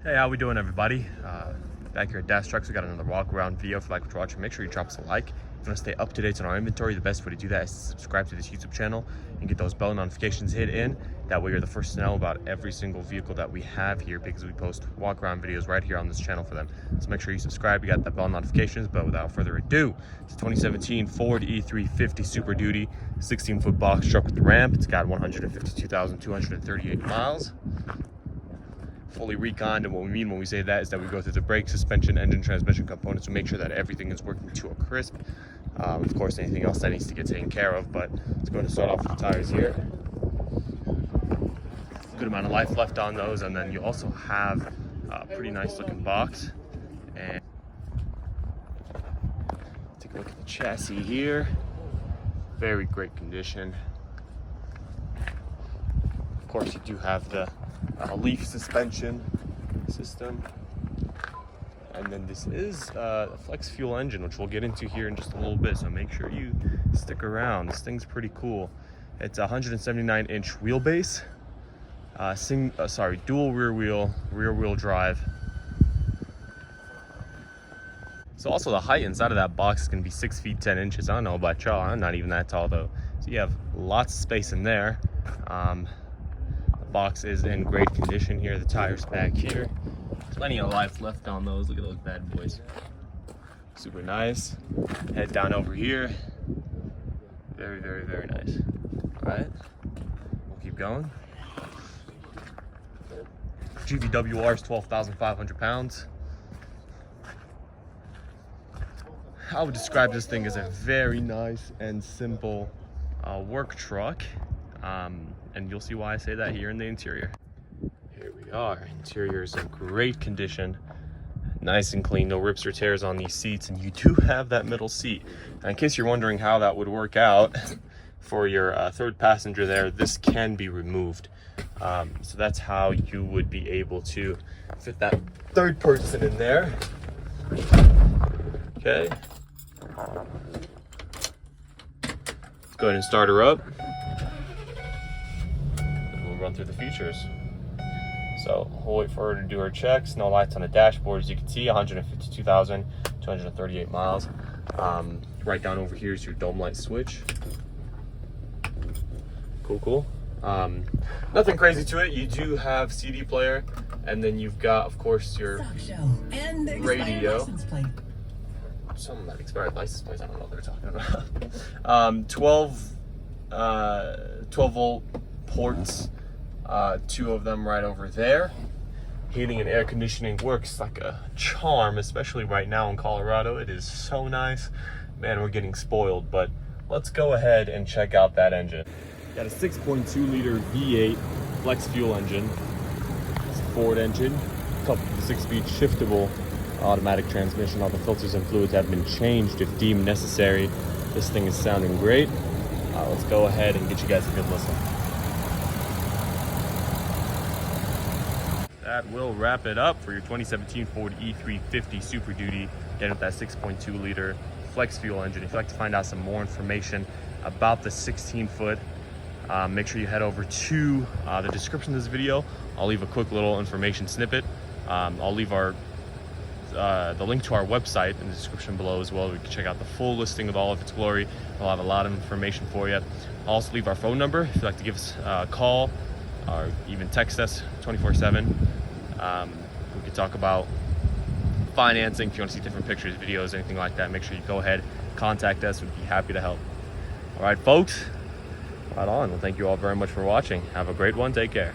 Hey, how we doing, everybody? Back here at Dash Trucks, we got another walk around video. If you like what you're watching, make sure you drop us a like. If you want to stay up to date on our inventory, the best way to do that is to subscribe to this YouTube channel and get those bell notifications hit in. That way you're the first to know about every single vehicle that we have here, because we post walk around videos right here on this channel for them. So make sure you subscribe, you got that bell notifications. But without further ado, it's a 2017 Ford E-350 Super Duty 16-foot box truck with the ramp. It's got 152,238 miles. Fully reconned, and what we mean when we say that is that we go through the brake, suspension, engine, transmission components to make sure that everything is working to a crisp. Of course, anything else that needs to get taken care of, but let's go ahead and start off with the tires here. Good amount of life left on those, and then you also have a pretty nice looking box. And take a look at the chassis here. Very great condition. Of course, you do have the leaf suspension system, and then this is a flex fuel engine, which we'll get into here in just a little bit, so make sure you stick around. This thing's pretty cool. It's a 179-inch wheelbase, dual rear wheel drive. So also the height inside of that box is going to be 6 feet 10 inches. I don't know about y'all, I'm not even that tall though, so you have lots of space in there. Box is in great condition here. The tires back here, plenty of life left on those. Look at those bad boys, super nice. Head down over here, very nice. All right, we'll keep going. GVWR is 12,500 pounds. I would describe this thing as a very nice and simple work truck. And you'll see why I say that here in the interior. Here we are. Interior is in great condition, nice and clean, no rips or tears on these seats, and you do have that middle seat. Now, in case you're wondering how that would work out for your third passenger there, this can be removed. So that's how you would be able to fit that third person in there. Okay. Let's go ahead and start her up. Run through the features. So we'll wait for her to do her checks. No lights on the dashboard, as you can see. 152,238 miles. Right down over here is your dome light switch. Cool. Nothing crazy to it. You do have CD player, and then you've got, of course, your radio. Some of that expired license plates, I don't know what they're talking about. 12 volt ports. 2 of them right over there. Heating and air conditioning works like a charm, especially right now in Colorado. It is so nice. Man, we're getting spoiled, but let's go ahead and check out that engine. Got a 6.2 liter V8 flex fuel engine. It's a Ford engine, coupled with a 6-speed shiftable automatic transmission. All the filters and fluids have been changed if deemed necessary. This thing is sounding great. Let's go ahead and get you guys a good listen. That will wrap it up for your 2017 Ford E-350 Super Duty, again with that 6.2 liter flex fuel engine. If you'd like to find out some more information about the 16-foot, make sure you head over to the description of this video. I'll leave a quick little information snippet. I'll leave the link to our website in the description below as well. You can check out the full listing of all of its glory. We'll have a lot of information for you. I'll also leave our phone number if you'd like to give us a call or even text us 24/7. We could talk about financing. If you want to see different pictures, videos, anything like that, make sure you go ahead, contact us. We'd be happy to help. All right, folks, right on. Well, thank you all very much for watching. Have a great one. Take care.